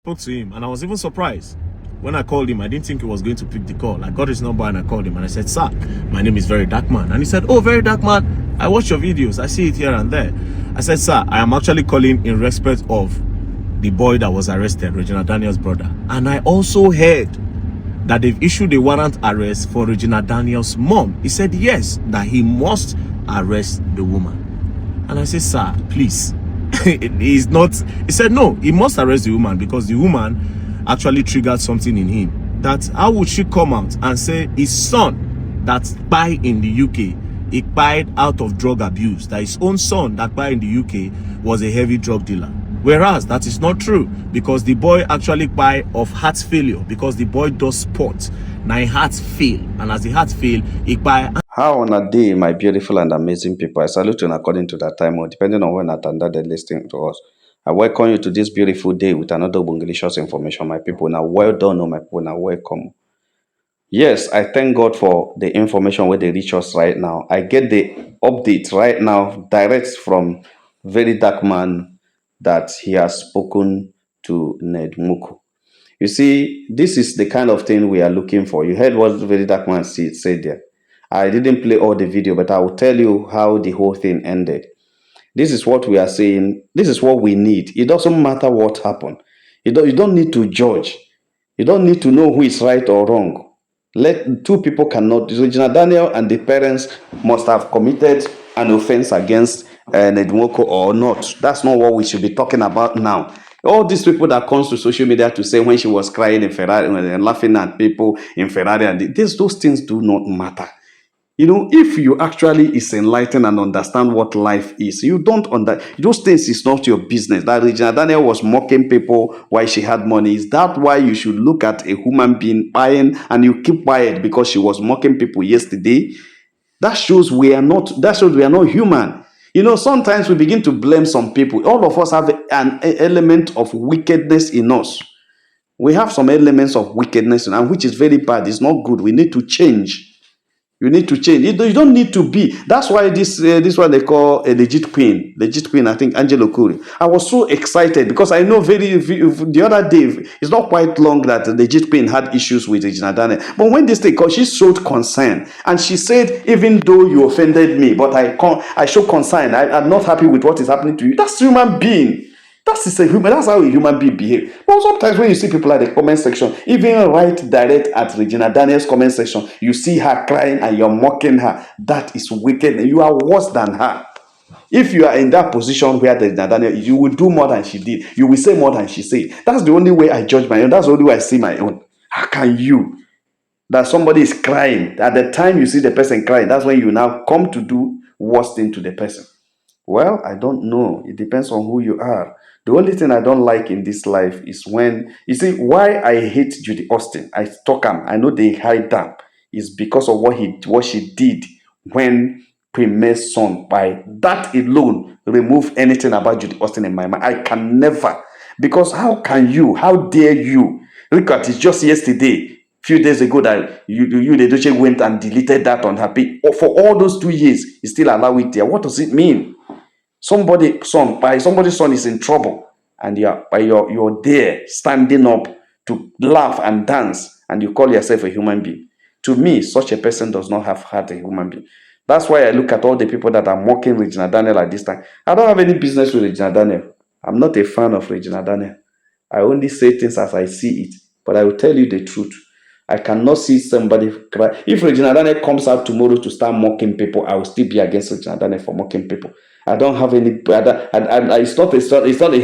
spoke to him, and I was even surprised. When I called him, I didn't think he was going to pick the call. I got his number and I called him and I said, "Sir, my name is Verydarkman." And he said, "Oh, Verydarkman, I watch your videos. I see it here and there." I said, "Sir, I am actually calling in respect of the boy that was arrested, Regina Daniel's brother. And I also heard that they've issued a warrant arrest for Regina Daniel's mom." He said, "Yes, that he must arrest the woman." And I said, "Sir, please." He's not. He said, "No, he must arrest the woman because the woman actually triggered something in him. That how would she come out and say his son that died in the UK, he died out of drug abuse, that his own son that died in the UK was a heavy drug dealer? Whereas that is not true, because the boy actually died of heart failure, because the boy does sports. Now his heart fail, and as the heart fail, he died." How on a day, my beautiful and amazing people, I salute you according to that time, or depending on when attended they're listening to us. I welcome you to this beautiful day with another Bungalicious information, my people. Now, well done, my people. Now, welcome. Yes, I thank God for the information where they reach us right now. I get the update right now, direct from Verydarkman, that he has spoken to Nwoko. You see, this is the kind of thing we are looking for. You heard what Verydarkman said there. I didn't play all the video, but I will tell you how the whole thing ended. This is what we are saying. This is what we need. It doesn't matter what happened. You don't need to judge. You don't need to know who is right or wrong. Two people cannot. Regina Daniel and the parents must have committed an offense against Nwoko or not. That's not what we should be talking about now. All these people that comes to social media to say when she was crying in Ferrari and laughing at people in Ferrari, and those things do not matter. You know, if you actually is enlightened and understand what life is, you don't those things is not your business. That Regina Daniel was mocking people while she had money. Is that why you should look at a human being buying and you keep quiet because she was mocking people yesterday? That shows we are not human. You know, sometimes we begin to blame some people. All of us have an element of wickedness in us. We have some elements of wickedness, and which is very bad. It's not good. We need to change. You need to change. You don't need to be. That's why this one they call a legit queen. Legit queen, I think, Angelo Curry. I was so excited because I know the other day, it's not quite long that the legit queen had issues with Regina Daniel. But when this thing called, she showed concern. And she said, even though you offended me, but I show concern. I'm not happy with what is happening to you. That's human being. That's how a human being behaves. But sometimes when you see people at the comment section, even right direct at Regina Daniel's comment section, you see her crying and you're mocking her. That is wicked. You are worse than her. If you are in that position where Regina Daniel, you will do more than she did. You will say more than she said. That's the only way I judge my own. That's the only way I see my own. How can you? That somebody is crying. At the time you see the person crying, that's when you now come to do worse thing to the person. Well, I don't know. It depends on who you are. The only thing I don't like in this life is when, you see, why I hate Judy Austin. I stalk him. I know they hide them. Is because of what she did when Premier's son. By that alone, remove anything about Judy Austin in my mind. I can never. Because how dare you? Look at it just yesterday. Few days ago that the Duce went and deleted that on her page. For all those 2 years, you still allow it there. What does it mean? Somebody's son is in trouble, and you're there standing up to laugh and dance, and you call yourself a human being. To me, such a person does not have heart a human being. That's why I look at all the people that are mocking Regina Daniel at this time. I don't have any business with Regina Daniel. I'm not a fan of Regina Daniel. I only say things as I see it, but I will tell you the truth. I cannot see somebody cry. If Regina Daniel comes out tomorrow to start mocking people, I will still be against Regina Daniel for mocking people. I don't have any. It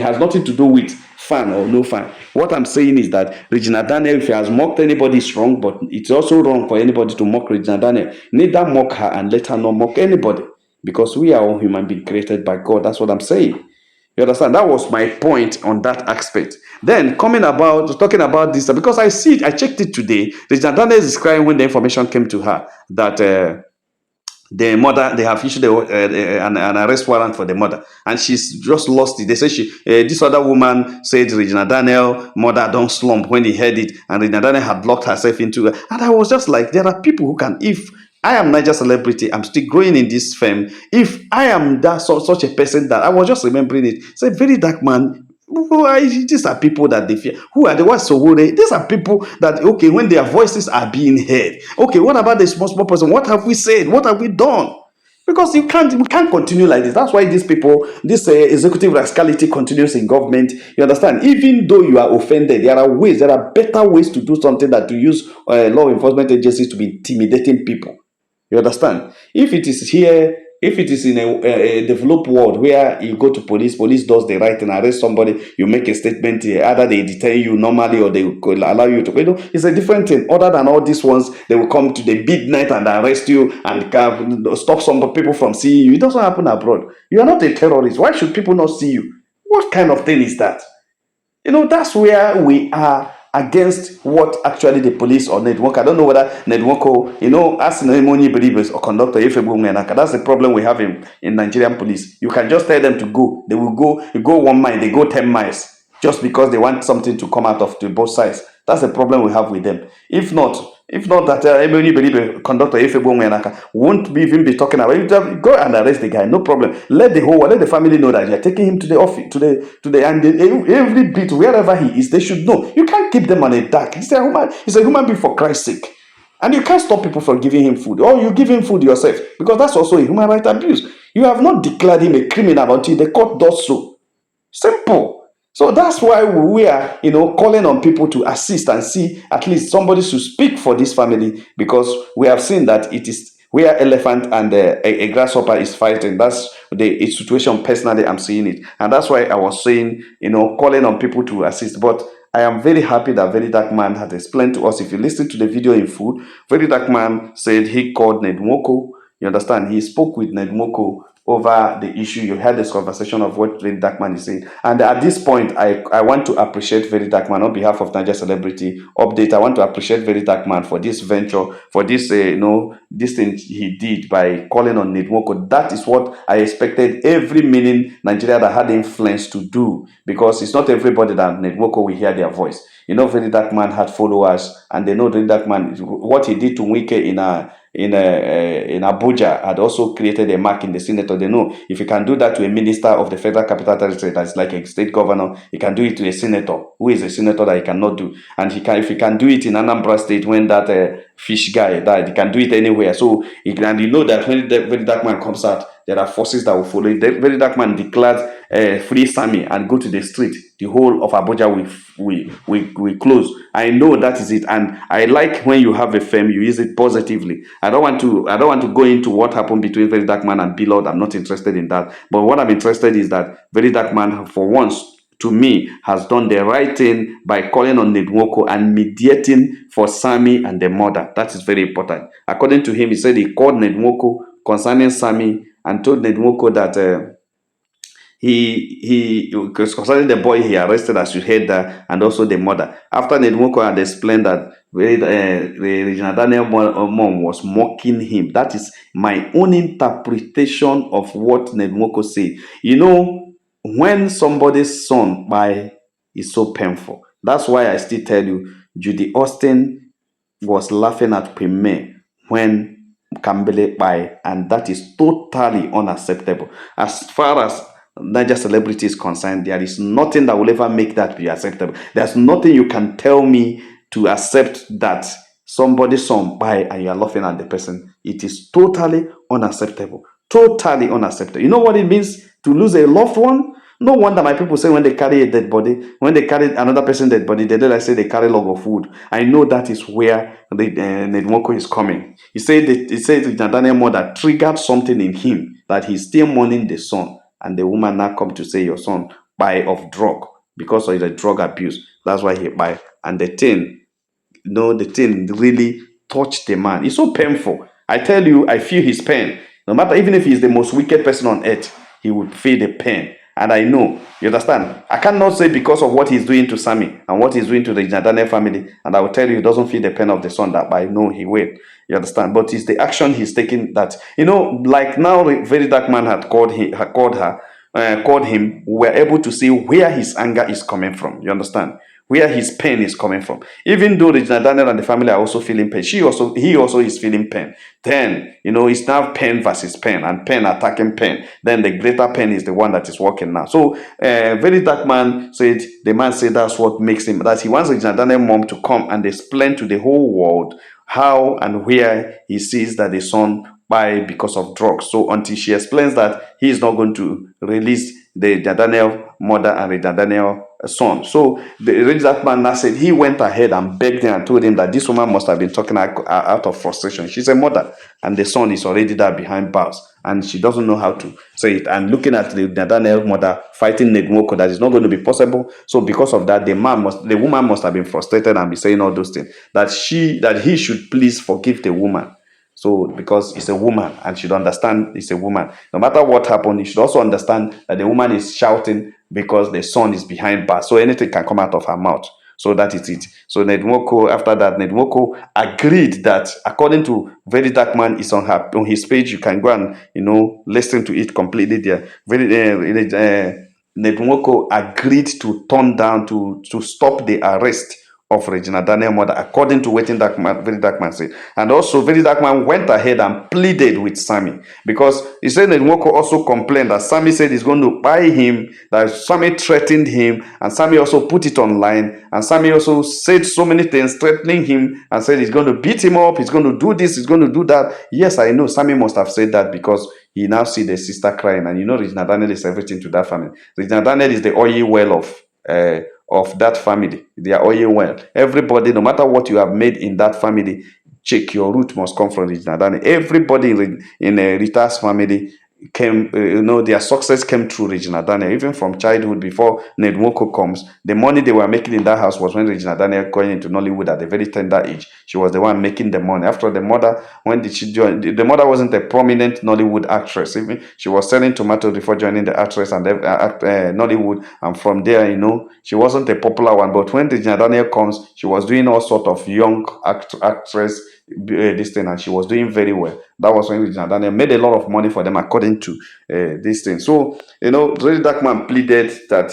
has nothing to do with fan or no fan. What I'm saying is that Regina Daniel, if he has mocked anybody, is wrong, but it's also wrong for anybody to mock Regina Daniel. Neither mock her and let her not mock anybody, because we are all human beings created by God. That's what I'm saying. You understand? That was my point on that aspect. Then talking about this, because I see it, I checked it today. Regina Daniel is crying when the information came to her that the mother, they have issued an arrest warrant for the mother, and she's just lost it. They say this other woman said Regina Daniel mother don't slump when he heard it, and Regina Daniel had locked herself into it. And I was just like, there are people who can, if I am Niger celebrity, I'm still growing in this fame. If I am such a person, that I was just remembering it, say Verydarkman, These are people that they fear. Who are the ones? So these are people that, okay, when their voices are being heard, okay, what about the small person? What have we said? What have we done? Because we can't continue like this. That's why these people, this executive rascality continues in government. You understand? Even though you are offended, there are better ways to do something than to use law enforcement agencies to be intimidating people. You understand? If it is in a developed world where you go to police does the right thing, arrest somebody, you make a statement, either they detain you normally or they will allow you to go. It's a different thing. Other than all these ones, they will come to the midnight and arrest you and stop some people from seeing you. It doesn't happen abroad. You are not a terrorist. Why should people not see you? What kind of thing is that? That's where we are against what actually the police or Nwoko. I don't know whether Nwoko, as many believers or conductor, if that's the problem we have in Nigerian police. You can just tell them to go. They will go. You go 1 mile, they go 10 miles just because they want something to come out of the both sides. That's the problem we have with them. If not that any believer conductor won't even be talking about it, go and arrest the guy, no problem. Let the family know that you're taking him to the office, and every bit wherever he is, they should know. You can't keep them on a dark. He's a human being, for Christ's sake. And you can't stop people from giving him food, or you give him food yourself, because that's also a human right abuse. You have not declared him a criminal until the court does so. Simple. So that's why we are, calling on people to assist and see at least somebody to speak for this family, because we have seen that it is where elephant and a grasshopper is fighting. That's the situation. Personally, I'm seeing it, and that's why I was saying, calling on people to assist. But I am very happy that Verydarkman had explained to us. If you listen to the video in full, Verydarkman said he called Nwoko. You understand? He spoke with Nwoko over the issue. You had this conversation of what Verydarkman is saying. And at this point, I want to appreciate Verydarkman on behalf of Niger Celebrity Update. I want to appreciate Verydarkman for this venture, for this, this thing he did by calling on Nwoko. That is what I expected every meaning Nigeria that had influence to do, because it's not everybody that Nwoko will hear their voice. Verydarkman had followers, and they know Verydarkman, what he did to Wike in Abuja, had also created a mark in the senator. They know if he can do that to a minister of the Federal Capital Territory that's like a state governor, he can do it to a senator who is a senator that he cannot do. And if he can do it in Anambra State, when that fish guy died, he can do it anywhere. So and you know that when the Verydarkman comes out, there are forces that will follow it. The Verydarkman declares free Sami and go to the street. The whole of Abuja will close. I know that is it, and I like when you have a firm, you use it positively. I don't want to go into what happened between Verydarkman and Bilod. I'm not interested in that. But what I'm interested is that Verydarkman, for once, to me, has done the right thing by calling on Nwoko and mediating for Sami and the mother. That is very important. According to him, he said he called Nwoko concerning Sami and told Nwoko that because concerning the boy he arrested, as you heard that, and also the mother. After Nwoko had explained that Regina Daniel mom was mocking him. That is my own interpretation of what Nwoko said. When somebody's son by is so painful. That's why I still tell you, Judy Austin was laughing at Pime when Kambele by, and that is totally unacceptable. As far as Niger Celebrity is concerned, there is nothing that will ever make that be acceptable. There's nothing you can tell me to accept that somebody's son by and you are laughing at the person. It is totally unacceptable. Totally unacceptable. You know what it means to lose a loved one? No wonder my people say when they carry a dead body, when they carry another person's dead body, they don't say they carry log of food. I know that is where the Nwoko is coming. He said the Daniel mother triggered something in him that he's still mourning the son, and the woman now come to say your son buy of drug because of the drug abuse. That's why he buy. And the thing really touched the man. It's so painful. I tell you, I feel his pain. No matter, even if he's the most wicked person on earth, he would feel the pain. And I know, you understand? I cannot say because of what he's doing to Sami and what he's doing to the Daniel family, and I will tell you he doesn't feel the pain of the son, that I know he will. You understand? But it's the action he's taking that, like now Verydarkman had called him, we were able to see where his anger is coming from. You understand? where his pain is coming from. Even though Regina Daniel and the family are also feeling pain, he also is feeling pain. Then, it's now pain versus pain, and pain attacking pain. Then the greater pain is the one that is working now. So, very dark man said, the man said that's what makes him, that he wants Regina Daniel mom to come and explain to the whole world how and where he sees that the son by because of drugs. So until she explains that, he is not going to release the Daniel mother and the Daniel son. So the rich that man now said he went ahead and begged him and told him that this woman must have been talking out of frustration. She's a mother and the son is already there behind bars and she doesn't know how to say it. And looking at the Daniel mother fighting Nwoko, that is not going to be possible. So because of that, the woman must have been frustrated and be saying all those things, that he should please forgive the woman. So, because it's a woman and should understand it's a woman. No matter what happened, you should also understand that the woman is shouting because the son is behind bars. So anything can come out of her mouth. So that is it. So Nwoko, after that, Nwoko agreed that according to Verydarkman is on his page. You can go and listen to it completely there. Nwoko agreed to turn down to stop the arrest of Regina Daniel mother, according to what Verydarkman said. And also, Verydarkman went ahead and pleaded with Sammy, because he said that Nwoko also complained that Sammy said he's going to buy him, that Sammy threatened him, and Sammy also put it online, and Sammy also said so many things threatening him, and said he's going to beat him up, he's going to do this, he's going to do that. Yes, I know Sammy must have said that because he now see the sister crying, and Regina Daniel is everything to that family. Regina Daniel is the oil well of that family. They are oil well. Everybody, no matter what you have made in that family, check your root must come from Regina Daniel. Everybody in Rita's family came, their success came through Regina Daniel, even from childhood. Before Nwoko comes, the money they were making in that house was when Regina Daniel going into Nollywood at a very tender age. She was the one making the money. After the mother, when did she join? The mother wasn't a prominent Nollywood actress. Even she was selling tomatoes before joining the actress and Nollywood, and from there, she wasn't a popular one. But when Regina Daniel comes, she was doing all sort of young actress this thing, and she was doing very well. That was when Regina Daniel made a lot of money for them, according to this thing. So Verydarkman pleaded that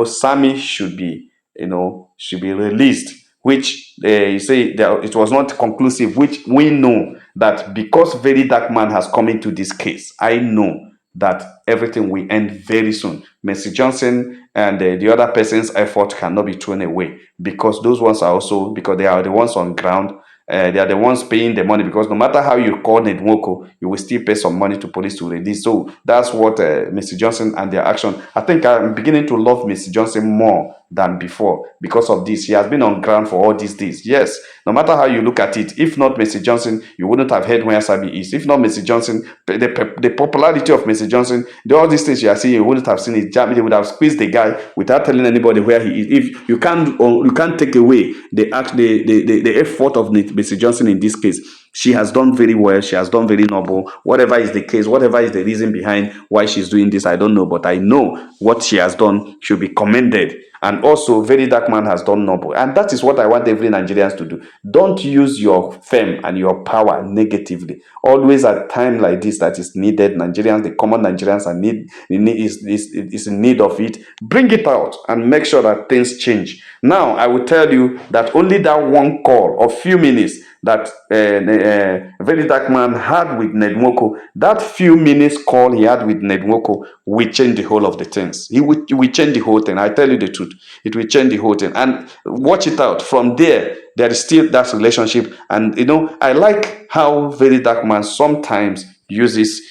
Sammy should be released, which you say that it was not conclusive, which we know that because Verydarkman has come into this case, I know that everything will end very soon. Mercy Johnson and the other person's effort cannot be thrown away, because those ones are also, because they are the ones on ground. They are the ones paying the money, because no matter how you call Nwoko, you will still pay some money to police to release. So that's what Mr. Johnson and their action. I think I'm beginning to love Mr. Johnson more than before because of this. He has been on ground for all these days. Yes, no matter how you look at it, if not Mr. Johnson, you wouldn't have heard where Sabi is. If not Mr. Johnson, the popularity of Mr. Johnson, all these things you are seeing, you wouldn't have seen it. They would have squeezed the guy without telling anybody where he is. If you can't take away the effort of Mr. Johnson in this case. She has done very well. She has done very noble. Whatever is the case, whatever is the reason behind why she's doing this, I don't know. But I know what she has done should be commended. And also, Verydarkman has done noble. And that is what I want every Nigerians to do. Don't use your fame and your power negatively. Always at a time like this that is needed, Nigerians, the common Nigerians is in need of it. Bring it out and make sure that things change. Now, I will tell you that only that one call of few minutes that Verydarkman had with Nwoko, that few minutes call he had with Nwoko will change the whole of the things. He will change the whole thing. I tell you the truth. It will change the whole thing. And watch it out. From there is still that relationship. And I like how Verydarkman sometimes uses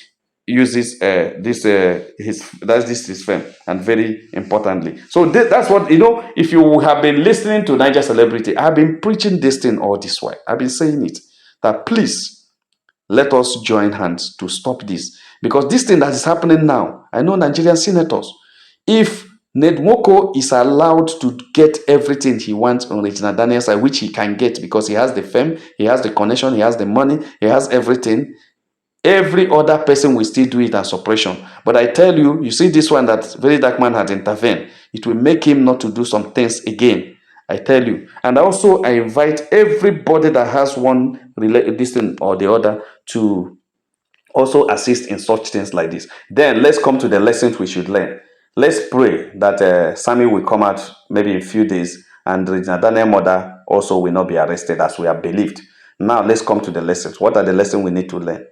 his fame, and very importantly. So that's what, if you have been listening to Niger Celebrity, I've been preaching this thing all this while. I've been saying it, that please let us join hands to stop this, because this thing that is happening now, I know Nigerian senators, if Nwoko is allowed to get everything he wants on Regina Daniel's side, which he can get because he has the fame, he has the connection, he has the money, he has everything, every other person will still do it as suppression. But I tell you, you see this one that Verydarkman has intervened, it will make him not to do some things again. I tell you. And also, I invite everybody that has this thing or the other to also assist in such things like this. Then let's come to the lessons we should learn. Let's pray that Sammy will come out maybe in a few days and Regina Daniel's mother also will not be arrested as we have believed. Now let's come to the lessons. What are the lessons we need to learn?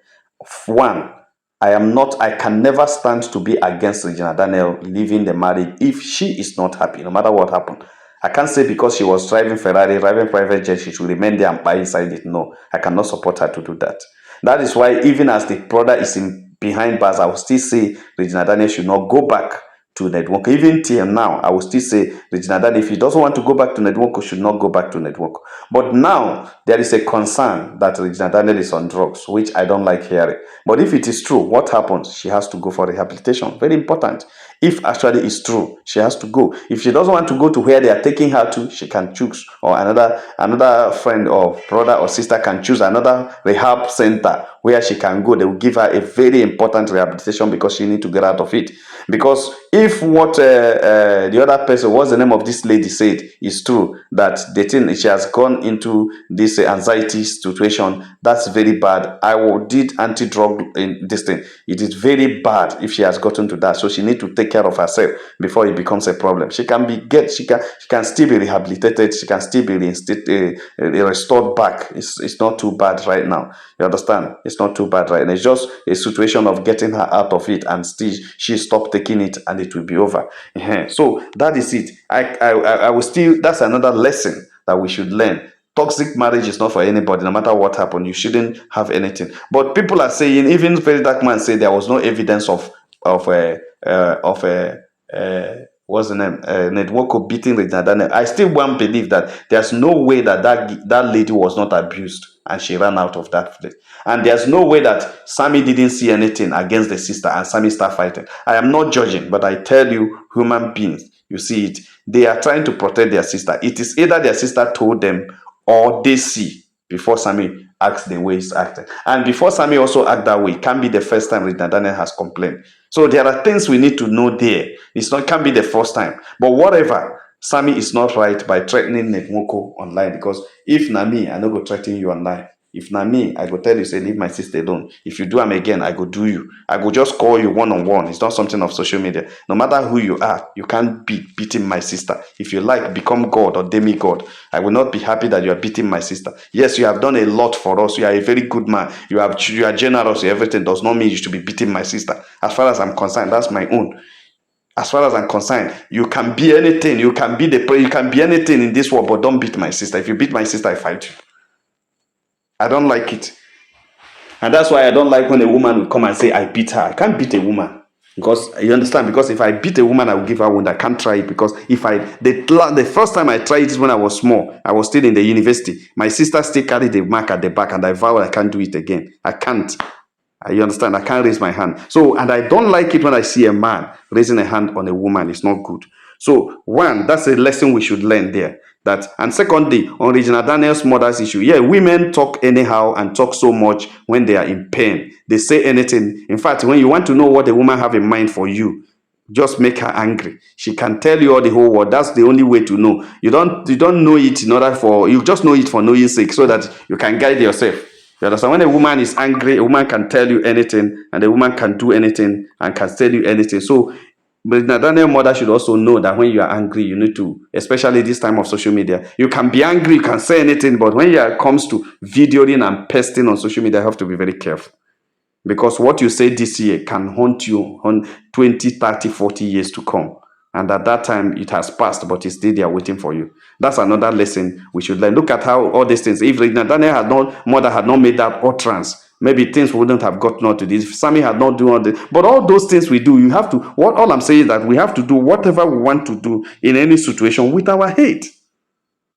One, I can never stand to be against Regina Daniel leaving the marriage if she is not happy, no matter what happened. I can't say because she was driving Ferrari, driving private jet, she should remain there and buy inside it. No, I cannot support her to do that. That is why even as the brother is in behind bars, I will still say Regina Daniel should not go back to Nwoko. Even till now, I will still say Regina Daniel, if he doesn't want to go back to Nwoko, should not go back to Nwoko. But now, there is a concern that Regina Daniel is on drugs, which I don't like hearing. But if it is true, what happens? She has to go for rehabilitation. Very important. If actually it's true, she has to go. If she doesn't want to go to where they are taking her to, she can choose. Or another friend or brother or sister can choose another rehab center where she can go. They will give her a very important rehabilitation because she need to get out of it. Because if what the other person, what's the name of this lady, said is true, that the thing she has gone into this anxiety situation, that's very bad. did anti-drug in this thing. It is very bad if she has gotten to that. So she need to take care of herself before it becomes a problem. She can still be rehabilitated. She can still be restored back. It's not too bad right now. You understand? It's not too bad right now. It's just a situation of getting her out of it, and still she stopped taking it, and it will be over. So that is it. I will still. That's another lesson that we should learn. Toxic marriage is not for anybody, no matter what happened. You shouldn't have anything. But people are saying, even Verydarkman said there was no evidence of what's the name? Nwoko beating Regina Daniel. I still won't believe that there's no way that lady was not abused and she ran out of that place. And there's no way that Sammy didn't see anything against the sister and Sammy started fighting. I am not judging, but I tell you, human beings, you see it. They are trying to protect their sister. It is either their sister told them or they see before Sammy acts the way he's acting. And before Sammy also act that way, it can't be the first time Regina Daniel has complained. So there are things we need to know there. Can't be the first time. But whatever, Sammy is not right by threatening Nwoko online, because if na me, I no go threaten you online. If na me, I go tell you, say, leave my sister alone. If you do am again, I go do you. I go just call you one-on-one. It's not something of social media. No matter who you are, you can't be beating my sister. If you like, become God or demigod. I will not be happy that you are beating my sister. Yes, you have done a lot for us. You are a very good man. You are generous. Everything does not mean you should be beating my sister. As far as I'm concerned, that's my own. As far as I'm concerned, you can be anything. You can be anything in this world, but don't beat my sister. If you beat my sister, I fight you. I don't like it. And that's why I don't like when a woman will come and say, I beat her. I can't beat a woman. Because you understand, because if I beat a woman, I will give her wound. I can't try it, because the first time I tried it when I was small, I was still in the university. My sister still carried the mark at the back, and I vowed I can't do it again. I can't. You understand? I can't raise my hand. So, and I don't like it when I see a man raising a hand on a woman. It's not good. So, one, that's a lesson we should learn there. And secondly, on Regina Daniel's mother's issue, yeah, women talk anyhow and talk so much when they are in pain. They say anything. In fact, when you want to know what a woman have in mind for you, just make her angry. She can tell you all the whole world. That's the only way to know. You don't know it you just know it for knowing sake, so that you can guide yourself. You understand? When a woman is angry, a woman can tell you anything, and a woman can do anything and can tell you anything. So, but Daniel mother should also know that when you are angry, you need to, especially this time of social media, you can be angry, you can say anything, but when it comes to videoing and posting on social media, you have to be very careful. Because what you say this year can haunt you on 20, 30, 40 years to come. And at that time, it has passed, but it's still there waiting for you. That's another lesson we should learn. Look at how all these things, if Daniel mother had not made that utterance, maybe things wouldn't have gotten on to this. If Sammy had not done all this. But all those things we do, you have to, all I'm saying is that we have to do whatever we want to do in any situation with our head.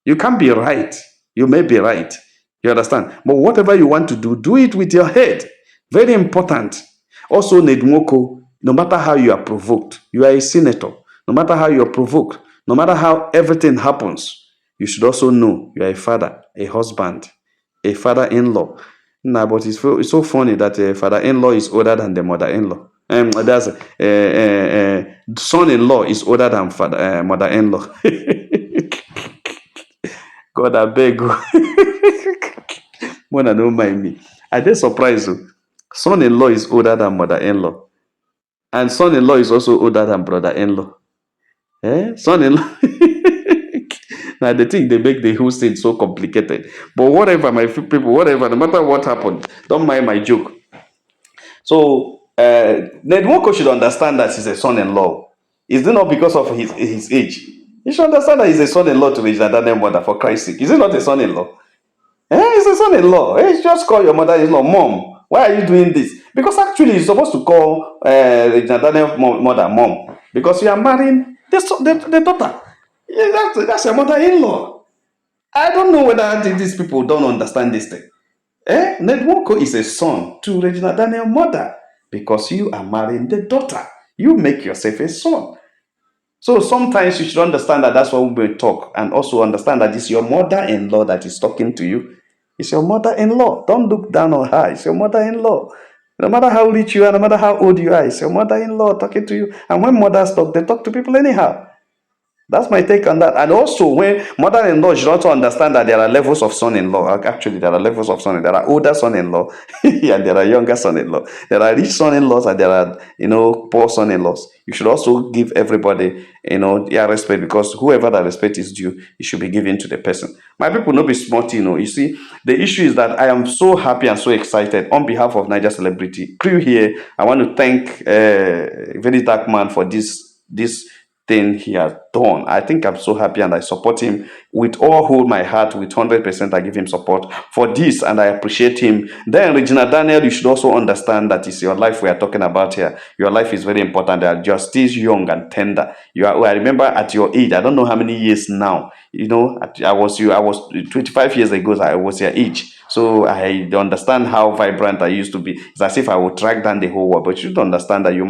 You can't be right. You may be right. You understand? But whatever you want to do, do it with your head. Very important. Also, Nwoko, no matter how you are provoked, you are a senator. No matter how you are provoked, no matter how everything happens, you should also know you are a father, a husband, a father-in-law. Nah, but it's so funny that a father-in-law is older than the mother-in-law. That's son-in-law is older than mother-in-law. God, I beg you. Mona, don't mind me. I dey surprised. Son-in-law is older than mother-in-law. And son-in-law is also older than brother-in-law. Son-in-law. Now the thing they make the whole thing so complicated. But whatever, my people, whatever, no matter what happened, don't mind my joke. So Ned Nwoko should understand that he's a son-in-law. Is it not because of his age? He should understand that he's a son-in-law to Regina Daniel mother, for Christ's sake. Is it not a son-in-law? He's a son-in-law. Just call your mother-in-law, mom. Why are you doing this? Because actually you're supposed to call Regina Daniel mother, mom. Because you are marrying the daughter. Yeah, that's your mother-in-law. I don't know whether these people don't understand this thing. Ned Nwoko is a son to Regina Daniel mother because you are marrying the daughter. You make yourself a son. So sometimes you should understand that that's what we talk, and also understand that it's your mother-in-law that is talking to you. It's your mother-in-law. Don't look down on her. It's your mother-in-law. No matter how rich you are, no matter how old you are, it's your mother-in-law talking to you. And when mothers talk, they talk to people anyhow. That's my take on that. And also, when mother-in-law should also understand that there are levels of son-in-law. Actually, there are levels of son-in-law. There are older son-in-law and there are younger son-in-law. There are rich son-in-laws and there are, poor son-in-laws. You should also give everybody, their respect, because whoever that respect is due, it should be given to the person. My people, not be smart, You see, the issue is that I am so happy and so excited on behalf of Niger Celebrity Crew here. I want to thank Verydarkman for this thing he has done. I think I'm so happy and I support him with all my heart, with 100%. I give him support for this and I appreciate him. Then Regina Daniel, you should also understand that it's your life we are talking about here. Your life is very important. You're still young and tender. I remember at your age, I don't know how many years now, I was 25 years ago, I was your age. So I understand how vibrant I used to be. It's as if I would track down the whole world. But you should understand that you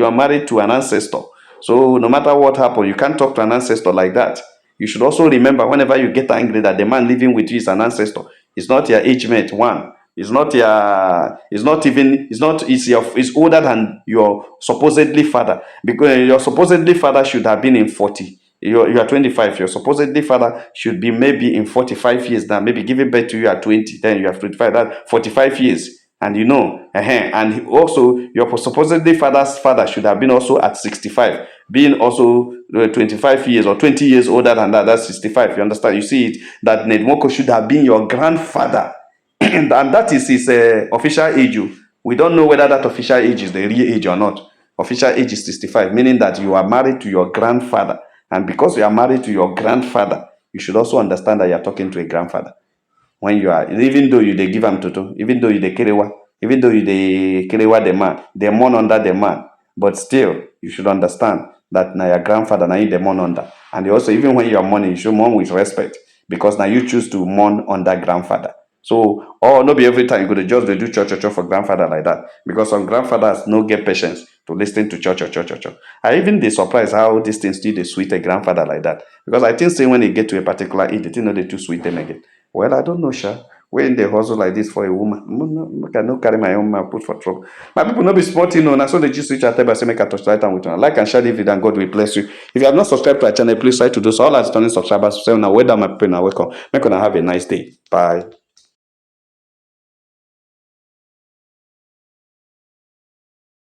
are married to an ancestor. So no matter what happens, you can't talk to an ancestor like that. You should also remember whenever you get angry that the man living with you is an ancestor. It's not your age mate, one. It's not your, it's not even, it's older than your supposedly father. Because your supposedly father should have been in 40. You are 25. Your supposedly father should be maybe in 45 years now, maybe giving birth to you at 20. Then you have 25, that 45 years. And and also your supposedly father's father should have been also at 65, being also 25 years or 20 years older than that. That's 65. You understand? You see it, that Ned Nwoko should have been your grandfather. And that is his official age. We don't know whether that official age is the real age or not. Official age is 65, meaning that you are married to your grandfather. And because you are married to your grandfather, you should also understand that you are talking to a grandfather. When you are, even though you they give them toto, even though you they kerewa, even though you they kerewa the man, they mourn under the man, but still you should understand that now your grandfather now you the mourn under, and also even when you are mourning, you should mourn with respect because now you choose to mourn under grandfather. So, not be every time you go to just they do church for grandfather like that because some grandfathers no get patience to listen to church. I even they surprised how these things still they sweet a grandfather like that because I think say when they get to a particular age, they think no they too sweet them again. Well, I don't know, Sha. When they hustle like this for a woman, I cannot carry my own man put for trouble. My people not be sporting on. So they just switch at table say make a touch right and with one. Like and share the video and God will bless you. If you have not subscribed to our channel, please try to do so. All our returning subscribers say now whether my people are welcome. Make gonna have a nice day. Bye.